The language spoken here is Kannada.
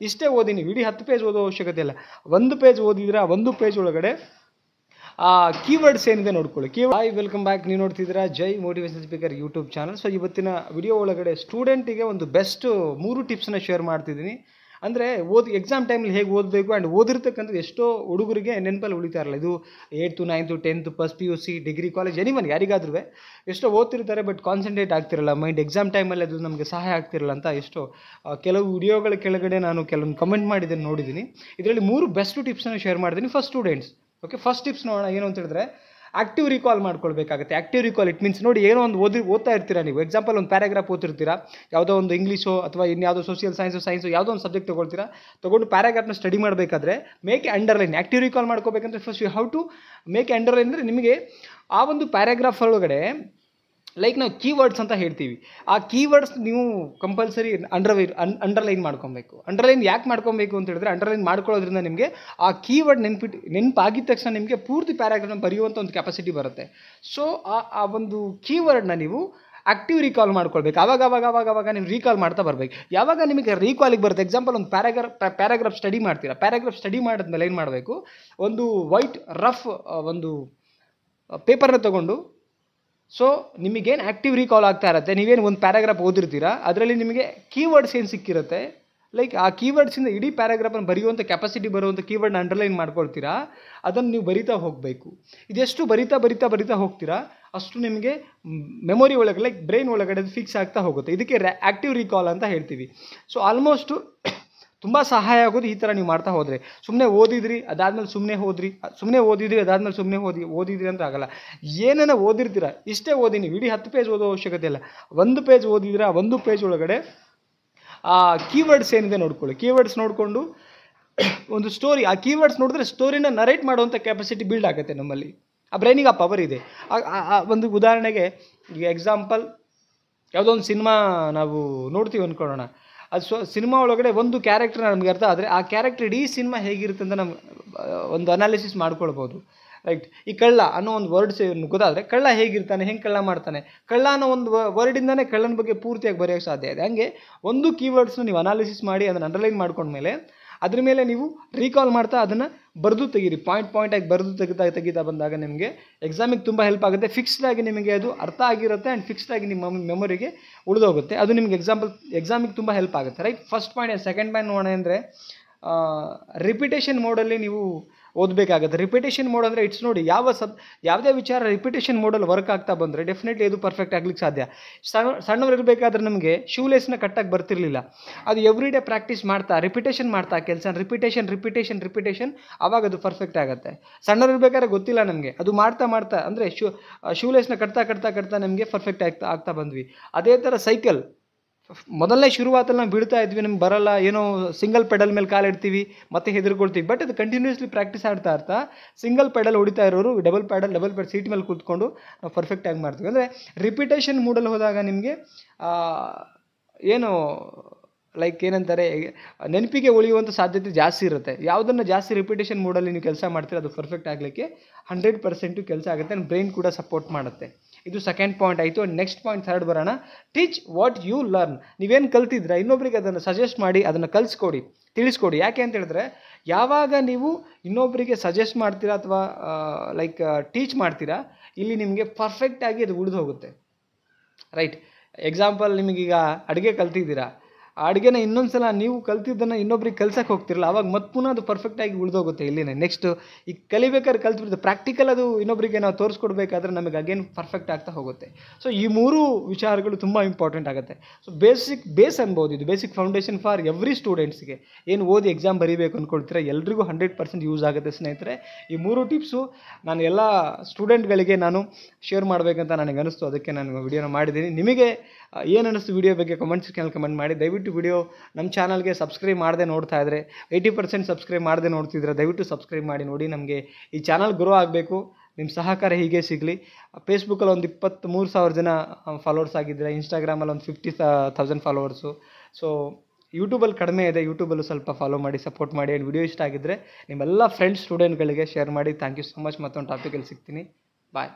ಇಷ್ಟೇ ಓದಿ, ನೀವು ಇಡೀ 10 ಪೇಜ್ ಓದೋ ಅವಶ್ಯಕತೆ ಇಲ್ಲ. 1 ಪೇಜ್ ಓದಿದ್ರೆ ಆ 1 ಪೇಜ್ ಒಳಗಡೆ ಆ ಕೀವರ್ಡ್ಸ್ ಏನಿದೆ ನೋಡ್ಕೊಳ್ಳಿ. Hi, welcome back. ನೀವು ನೋಡ್ತಿದ್ದೀರಾ Jai motivation speaker YouTube channel. So ಇವತ್ತಿನ ವಿಡಿಯೋ ಒಳಗಡೆ ಸ್ಟೂಡೆಂಟಿಗೆ ಒಂದು ಬೆಸ್ಟ್ 3 ಟಿಪ್ಸ್ನ ಶೇರ್ ಮಾಡ್ತಿದ್ದೀನಿ. ಅಂದರೆ ಎಕ್ಸಾಮ್ ಟೈಮಲ್ಲಿ ಹೇಗೆ ಓದಬೇಕು ಆ್ಯಂಡ್ ಓದಿರ್ತಕ್ಕಂಥದ್ದು ಎಷ್ಟೋ ಹುಡುಗರಿಗೆ ನೆನಪಲ್ಲಿ ಉಳಿತಾ ಇರಲ್ಲ. ಇದು 8th 9th 10th first PUC degree college anyone ಯಾರಿಗಾದ್ರೂ ಎಷ್ಟೋ ಓದ್ತಿರ್ತಾರೆ, ಬಟ್ ಕಾನ್ಸಂಟ್ರೇಟ್ ಆಗ್ತಿರಲ್ಲ ಮೈಂಡ್. ಎಕ್ಸಾಮ್ ಟೈಮಲ್ಲಿ ಅದು ನಮಗೆ ಸಹಾಯ ಆಗ್ತಿರಲ್ಲ ಅಂತ ಎಷ್ಟೋ ಕೆಲವು ವಿಡಿಯೋಗಳ ಕೆಳಗಡೆ ನಾನು ಕೆಲವೊಂದು ಕಮೆಂಟ್ ಮಾಡಿದ್ದನ್ನು ನೋಡಿದ್ದೀನಿ. ಇದರಲ್ಲಿ 3 ಬೆಸ್ಟ್ ಟಿಪ್ಸನ್ನು ಶೇರ್ ಮಾಡ್ತೀನಿ first students. Okay, first tips ನೋಡೋಣ. ಏನು ಅಂತ ಹೇಳಿದ್ರೆ ಆಕ್ಟಿವ್ ರಿಕಾಲ್ ಮಾಡ್ಕೊಳ್ಬೇಕಾಗುತ್ತೆ. ಆಕ್ಟಿವ್ ರಿಕಾಲ್ ಇಟ್ ಮೀನ್ಸ್ ನೋಡಿ, ಏನೋ ಒಂದು ಓದ್ತಾ ಇರ್ತೀರಾ ನೀವು. ಎಕ್ಸಾಂಪಲ್ ಒಂದು ಪ್ಯಾರಾಗ್ರಾಫ್ ಓದ್ತಿರ್ತೀರಾ, ಯಾವುದೋ ಒಂದು ಇಂಗ್ಲೀಷೋ ಅಥವಾ ಇನ್ಯಾವುದೋ ಸೋಷಿಯಲ್ ಸೈನ್ಸು ಯಾವುದೋ ಒಂದು ಸಬ್ಜೆಕ್ಟ್ ತೊಗೊಂಡು ಪ್ಯಾರಾಗ್ರಾಫ್ನ ಸ್ಟಡಿ ಮಾಡಬೇಕಾದ್ರೆ ಮೇಕ್ ಅಂಡರ್ಲೈನ್. ಆಕ್ಟಿವ್ ರಿಕಾಲ್ ಮಾಡ್ಕೋಬೇಕಂದ್ರೆ first you how to make underline. ಅಂದರೆ ನಿಮಗೆ ಆ ಒಂದು ಪ್ಯಾರಾಗ್ರಾಫ್ ಒಳಗಡೆ ಲೈಕ್ ನಾವು ಕೀವರ್ಡ್ಸ್ ಅಂತ ಹೇಳ್ತೀವಿ. ಆ ಕೀವರ್ಡ್ಸ್ ನೀವು ಕಂಪಲ್ಸರಿ ಅಂಡರ್ಲೈನ್ ಮಾಡ್ಕೊಬೇಕು. ಅಂಡರ್ಲೈನ್ ಯಾಕೆ ಮಾಡ್ಕೊಬೇಕು ಅಂತ ಹೇಳಿದ್ರೆ, ಅಂಡರ್ಲೈನ್ ಮಾಡ್ಕೊಳ್ಳೋದ್ರಿಂದ ನಿಮಗೆ ಆ ಕೀವರ್ಡ್ ನೆನಪಾಗಿದ ತಕ್ಷಣ ನಿಮಗೆ ಪೂರ್ತಿ ಪ್ಯಾರಾಗ್ರಾಫ್ನ ಬರೆಯುವಂಥ ಒಂದು ಕೆಪಾಸಿಟಿ ಬರುತ್ತೆ. ಸೊ ಆ ಒಂದು ಕೀವರ್ಡ್ನ ನೀವು ಆಕ್ಟಿವ್ ರೀಕಾಲ್ ಮಾಡ್ಕೊಳ್ಬೇಕು. ಆವಾಗ ನೀವು ರೀಕಾಲ್ ಮಾಡ್ತಾ ಬರಬೇಕು. ಯಾವಾಗ ನಿಮಗೆ ರೀಕಾಲಿಗೆ ಬರುತ್ತೆ, ಎಕ್ಸಾಂಪಲ್ ಒಂದು ಪ್ಯಾರಾಗ್ರಾಫ್ ಸ್ಟಡಿ ಮಾಡ್ತೀರಾ. ಪ್ಯಾರಾಗ್ರಾಫ್ ಸ್ಟಡಿ ಮಾಡಿದ್ಮೇಲೆ ಏನು ಮಾಡಬೇಕು, ಒಂದು ವೈಟ್ ರಫ್ ಒಂದು ಪೇಪರ್ನ ತೊಗೊಂಡು, ಸೊ ನಿಮಗೇನು ಆ್ಯಕ್ಟಿವ್ ರೀಕಾಲ್ ಆಗ್ತಾ ಇರುತ್ತೆ, ನೀವೇನು ಒಂದು ಪ್ಯಾರಾಗ್ರಾಫ್ ಓದಿರ್ತೀರಾ, ಅದರಲ್ಲಿ ನಿಮಗೆ ಕೀವರ್ಡ್ಸ್ ಏನು ಸಿಕ್ಕಿರುತ್ತೆ, ಲೈಕ್ ಆ ಕೀವರ್ಡ್ಸಿಂದ ಇಡೀ ಪ್ಯಾರಾಗ್ರಾಫನ್ನು ಬರೆಯುವಂಥ ಕೆಪಾಸಿಟಿ ಬರುವಂಥ ಕೀವರ್ಡ್ನ ಅಂಡರ್ಲೈನ್ ಮಾಡ್ಕೊಳ್ತೀರಾ. ಅದನ್ನು ನೀವು ಬರಿತಾ ಹೋಗಬೇಕು. ಇದೆಷ್ಟು ಬರಿತಾ ಹೋಗ್ತೀರಾ ಅಷ್ಟು ನಿಮಗೆ ಮೆಮೊರಿ ಒಳಗೆ ಲೈಕ್ ಬ್ರೈನ್ ಒಳಗಡೆ ಫಿಕ್ಸ್ ಆಗ್ತಾ ಹೋಗುತ್ತೆ. ಇದಕ್ಕೆ ಆ್ಯಕ್ಟಿವ್ ರೀಕಾಲ್ ಅಂತ ಹೇಳ್ತೀವಿ. ಸೊ ಆಲ್ಮೋಸ್ಟು ತುಂಬ ಸಹಾಯ ಆಗೋದು ಈ ಥರ ನೀವು ಮಾಡ್ತಾ ಹೋದರೆ. ಸುಮ್ಮನೆ ಓದಿದ್ರಿ ಅದಾದಮೇಲೆ ಸುಮ್ಮನೆ ಓದಿದ್ರಿ ಅಂತ ಆಗಲ್ಲ. ಏನನ್ನ ಓದಿರ್ತೀರ ಇಷ್ಟೇ ಓದಿ, ನೀವು ಇಡೀ 10 ಪೇಜ್ ಓದೋ ಅವಶ್ಯಕತೆ ಇಲ್ಲ. 1 ಪೇಜ್ ಓದಿದ್ರೆ ಆ 1 ಪೇಜ್ ಒಳಗಡೆ ಆ ಕೀವರ್ಡ್ಸ್ ಏನಿದೆ ನೋಡ್ಕೊಳ್ಳಿ. ಕೀವರ್ಡ್ಸ್ ನೋಡಿಕೊಂಡು ಒಂದು ಸ್ಟೋರಿ, ಆ ಕೀವರ್ಡ್ಸ್ ನೋಡಿದ್ರೆ ಸ್ಟೋರಿನ ನರೇಟ್ ಮಾಡುವಂಥ ಕೆಪಾಸಿಟಿ ಬಿಲ್ಡ್ ಆಗುತ್ತೆ ನಮ್ಮಲ್ಲಿ. ಆ ಬ್ರೈನಿಗೆ ಆ ಪವರ್ ಇದೆ. ಒಂದು ಉದಾಹರಣೆಗೆ ಈಗ ಎಕ್ಸಾಂಪಲ್, ಯಾವುದೋ ಒಂದು ಸಿನಿಮಾ ನಾವು ನೋಡ್ತೀವಿ ಅಂದ್ಕೊಳ್ಳೋಣ. ಅದು ಸಿನಿಮಾ ಒಳಗಡೆ ಒಂದು ಕ್ಯಾರೆಕ್ಟರ್ ನಮಗೆ ಅರ್ಥ ಆದರೆ ಆ ಕ್ಯಾರೆಕ್ಟರ್ ಇಡೀ ಸಿನಿಮಾ ಹೇಗಿರುತ್ತೆ ಅಂತ ನಮ್ಗೆ ಒಂದು ಅನಾಲಿಸಿಸ್ ಮಾಡ್ಕೊಳ್ಬೋದು. ರೈಟ್, ಈ ಕಳ್ಳ ಅನ್ನೋ ಒಂದು ವರ್ಡ್ಸ್ ಗೊತ್ತಾದರೆ ಕಳ್ಳ ಹೇಗಿರ್ತಾನೆ, ಹೆಂಗೆ ಕಳ್ಳ ಮಾಡ್ತಾನೆ, ಕಳ್ಳ ಅನ್ನೋ ಒಂದು ವರ್ಡಿಂದನೇ ಕಳ್ಳನ ಬಗ್ಗೆ ಪೂರ್ತಿಯಾಗಿ ಬರೆಯೋಕ್ಕೆ ಸಾಧ್ಯ ಇದೆ. ಹಾಗೆ ಒಂದು ಕೀವರ್ಡ್ಸ್ನ ನೀವು ಅನಾಲಿಸಿಸ್ ಮಾಡಿ ಅದನ್ನು ಅಂಡರ್ಲೈನ್ ಮಾಡ್ಕೊಂಡ್ಮೇಲೆ ಅದ್ರ ಮೇಲೆ ನೀವು ರೀಕಾಲ್ ಮಾಡ್ತಾ ಅದನ್ನು ಬರೆದು ತೆಗೀರಿ. ಪಾಯಿಂಟಾಗಿ ಬರೆದು ತೆಗಿತಾ ಬಂದಾಗ ನಿಮಗೆ ಎಕ್ಸಾಮಿಗೆ ತುಂಬ ಹೆಲ್ಪ್ ಆಗುತ್ತೆ. ಫಿಕ್ಸ್ಡಾಗಿ ನಿಮಗೆ ಅದು ಅರ್ಥ ಆಗಿರುತ್ತೆ ಆ್ಯಂಡ್ ಫಿಕ್ಸ್ಡಾಗಿ ನಿಮ್ಮ ಮೆಮೊರಿಗೆ ಉಳಿದೋಗುತ್ತೆ. ಅದು ನಿಮಗೆ ಎಕ್ಸಾಮಿಗೆ ತುಂಬ ಹೆಲ್ಪ್ ಆಗುತ್ತೆ. Right, first point. Second point ನೋಡೋಣ ಅಂದರೆ ರಿಪಿಟೇಷನ್ ಮೋಡಲ್ಲಿ ನೀವು ಓದಬೇಕಾಗುತ್ತೆ. ರಿಪಿಟೇಷನ್ ಮೋಡ್ ಅಂದರೆ ಇಟ್ಸ್ ನೋಡಿ, ಯಾವುದೇ ವಿಚಾರ ರಿಪಿಟೇಷನ್ ಮೋಡಲ್ಲಿ ವರ್ಕ್ ಆಗ್ತಾ ಬಂದರೆ ಡೆಫಿನೆಟ್ಲಿ ಇದು ಪರ್ಫೆಕ್ಟ್ ಆಗ್ಲಿಕ್ಕೆ ಸಾಧ್ಯ. ಸಣ್ಣವರಿರಬೇಕಾದ್ರೆ ನಮಗೆ ಶೂಲೇಸ್ನ ಕಟ್ಟಾಗಿ ಬರ್ತಿರ್ಲಿಲ್ಲ. ಅದು ಎವ್ರಿ ಡೇ ಪ್ರಾಕ್ಟೀಸ್ ಮಾಡ್ತಾ ರಿಪಿಟೇಷನ್ ಮಾಡ್ತಾ ಕೆಲಸ ರಿಪಿಟೇಷನ್ ಆವಾಗ ಅದು ಪರ್ಫೆಕ್ಟ್ ಆಗುತ್ತೆ. ಸಣ್ಣವರಿರ್ಬೇಕಾದ್ರೆ ಗೊತ್ತಿಲ್ಲ ನಮಗೆ, ಅದು ಮಾಡ್ತಾ ಅಂದರೆ ಶೂಲೇಸ್ನ ಕಟ್ತಾ ನಮಗೆ ಪರ್ಫೆಕ್ಟ್ ಆಗ್ತಾ ಬಂದ್ವಿ. ಅದೇ ಥರ ಸೈಕಲ್ ಮೊದಲನೇ ಶುರುವಾತಲ್ಲಿ ನಾವು ಬೀಳ್ತಾ ಇದ್ವಿ, ನಮ್ಗೆ ಬರಲ್ಲ, ಏನೋ ಸಿಂಗಲ್ ಪೆಡಲ್ ಮೇಲೆ ಕಾಲಿಡ್ತೀವಿ ಮತ್ತೆ ಹೆದರ್ಕೊಳ್ತೀವಿ. ಬಟ್ ಅದು ಕಂಟಿನ್ಯೂಸ್ಲಿ ಪ್ರಾಕ್ಟೀಸ್ ಆಡ್ತಾ ಸಿಂಗಲ್ ಪೆಡಲ್ ಹೊಡಿತಾ ಇರೋರು ಡಬಲ್ ಪೆಡಲ್ ಸೀಟ್ ಮೇಲೆ ಕೂತ್ಕೊಂಡು ನಾವು ಪರ್ಫೆಕ್ಟಾಗಿ ಮಾಡ್ತೀವಿ. ಅಂದರೆ ರಿಪಿಟೇಷನ್ ಮೂಡಲ್ಲಿ ಹೋದಾಗ ನಿಮಗೆ ಏನು ಲೈಕ್ ಏನಂತಾರೆ, ನೆನಪಿಗೆ ಉಳಿಯುವಂಥ ಸಾಧ್ಯತೆ ಜಾಸ್ತಿ ಇರುತ್ತೆ. ಯಾವುದನ್ನು ಜಾಸ್ತಿ ರಿಪಿಟೇಷನ್ ಮೂಡಲ್ಲಿ ನೀವು ಕೆಲಸ ಮಾಡ್ತೀರ ಅದು ಪರ್ಫೆಕ್ಟ್ ಆಗಲಿಕ್ಕೆ 100% ಕೆಲಸ ಆಗುತ್ತೆ. ಆ್ಯಂಡ್ ಬ್ರೈನ್ ಕೂಡ ಸಪೋರ್ಟ್ ಮಾಡುತ್ತೆ. ಇದು ಸೆಕೆಂಡ್ ಪಾಯಿಂಟ್ ಆಯಿತು. ನೆಕ್ಸ್ಟ್ ಪಾಯಿಂಟ್ ಥರ್ಡ್ ಬರೋಣ. Teach what you learn. ನೀವೇನು ಕಲ್ತಿದ್ರೆ ಇನ್ನೊಬ್ರಿಗೆ ಅದನ್ನು ಸಜೆಸ್ಟ್ ಮಾಡಿ, ಅದನ್ನು ತಿಳಿಸ್ಕೊಡಿ. ಯಾಕೆ ಅಂತ ಹೇಳಿದ್ರೆ, ಯಾವಾಗ ನೀವು ಇನ್ನೊಬ್ಬರಿಗೆ ಸಜೆಸ್ಟ್ ಮಾಡ್ತೀರಾ ಅಥವಾ ಲೈಕ್ ಟೀಚ್ ಮಾಡ್ತೀರಾ, ಇಲ್ಲಿ ನಿಮಗೆ ಪರ್ಫೆಕ್ಟಾಗಿ ಅದು ಉಳಿದು ಹೋಗುತ್ತೆ. ರೈಟ್, ಎಕ್ಸಾಂಪಲ್ ನಿಮಗೀಗ ಅಡುಗೆ ಕಲ್ತಿದ್ದೀರಾ, ಆ ಅಡುಗೆನ ಇನ್ನೊಂದು ನೀವು ಕಲ್ತಿದ್ದನ್ನು ಇನ್ನೊಬ್ರಿಗೆ ಕಲ್ಸಕ್ಕೆ ಹೋಗ್ತಿರಲ್ಲ, ಅವಾಗ ಮತ್ತೆ ಪುನಃ ಅದು ಪರ್ಫೆಕ್ಟಾಗಿ ಉಳಿದೋಗುತ್ತೆ. ಇಲ್ಲಿನೇ ನೆಕ್ಸ್ಟ್ ಈಗ ಕಲಿಬೇಕಾದ್ರೆ ಕಲ್ತ್ಬಿಡ್ತು, ಪ್ರಾಕ್ಟಿಕಲ್ ಅದು ಇನ್ನೊಬ್ಬರಿಗೆ ನಾವು ತೋರಿಸ್ಕೊಡ್ಬೇಕಾದ್ರೆ ನಮಗೆ ಅಗೇನ್ ಪರ್ಫೆಕ್ಟ್ ಆಗ್ತಾ ಹೋಗುತ್ತೆ. ಸೊ ಈ 3 ವಿಚಾರಗಳು ತುಂಬ ಇಂಪಾರ್ಟೆಂಟ್ ಆಗುತ್ತೆ. ಸೊ ಬೇಸ್ ಅನ್ಬೋದು, ಇದು ಬೇಸಿಕ್ ಫೌಂಡೇಶನ್ ಫಾರ್ ಎವ್ರಿ ಸ್ಟೂಡೆಂಟ್ಸ್ಗೆ. ಏನು ಓದಿ ಎಕ್ಸಾಮ್ ಬರೀಬೇಕು ಅಂದ್ಕೊಳ್ತೀರಾ ಎಲ್ರಿಗೂ 100% ಯೂಸ್ ಆಗುತ್ತೆ ಸ್ನೇಹಿತರೆ. ಈ 3 ಟಿಪ್ಸು ನಾನು ಎಲ್ಲ ಸ್ಟೂಡೆಂಟ್ಗಳಿಗೆ ನಾನು ಶೇರ್ ಮಾಡಬೇಕಂತ ನನಗೆ ಅನಿಸ್ತು, ಅದಕ್ಕೆ ನಾನು ವಿಡಿಯೋನ ಮಾಡಿದ್ದೀನಿ. ನಿಮಗೆ ಏನು ಅನ್ನಿಸ್ತು ವಿಡಿಯೋ ಬಗ್ಗೆ ಕಮೆಂಟ್ ಸೆಕ್ಷನಲ್ಲಿ ಕಮೆಂಟ್ ಮಾಡಿ. ದಯವಿಟ್ಟು ವಿಡಿಯೋ ನಮ್ಮ ಚಾನಲ್ಗೆ ಸಬ್ಸ್ಕ್ರೈಬ್ ಮಾಡದೆ ನೋಡ್ತಾ ಇದ್ದರೆ, 80% ಸಬ್ಸ್ಕ್ರೈಬ್ ಮಾಡದೆ ನೋಡ್ತಿದ್ರೆ ದಯವಿಟ್ಟು ಸಬ್ಸ್ಕ್ರೈಬ್ ಮಾಡಿ ನೋಡಿ. ನಮಗೆ ಈ ಚಾನಲ್ ಗ್ರೋ ಆಗಬೇಕು, ನಿಮ್ಮ ಸಹಕಾರ ಹೀಗೆ ಸಿಗಲಿ. ಫೇಸ್ಬುಕ್ಕಲ್ಲಿ ಒಂದು 23,000 ಜನ ಫಾಲೋವರ್ಸ್ ಆಗಿದ್ದರೆ, ಇನ್ಸ್ಟಾಗ್ರಾಮಲ್ಲಿ ಒಂದು 50,000 ಫಾಲೋವರ್ಸು. ಸೊ ಯೂಟ್ಯೂಬಲ್ಲಿ ಕಡಿಮೆ ಇದೆ, ಯೂಟ್ಯೂಬಲ್ಲೂ ಸ್ವಲ್ಪ ಫಾಲೋ ಮಾಡಿ, ಸಪೋರ್ಟ್ ಮಾಡಿ. ಆ್ಯಂಡ್ ವಿಡಿಯೋ ಇಷ್ಟ ಆಗಿದ್ದರೆ ನಿಮ್ಮೆಲ್ಲ ಫ್ರೆಂಡ್ಸ್ ಸ್ಟೂಡೆಂಟ್ಗಳಿಗೆ ಶೇರ್ ಮಾಡಿ. Thank you so much. ಮತ್ತೊಂದು ಟಾಪಿಕಲ್ಲಿ ಸಿಗ್ತೀನಿ. ಬಾಯ್.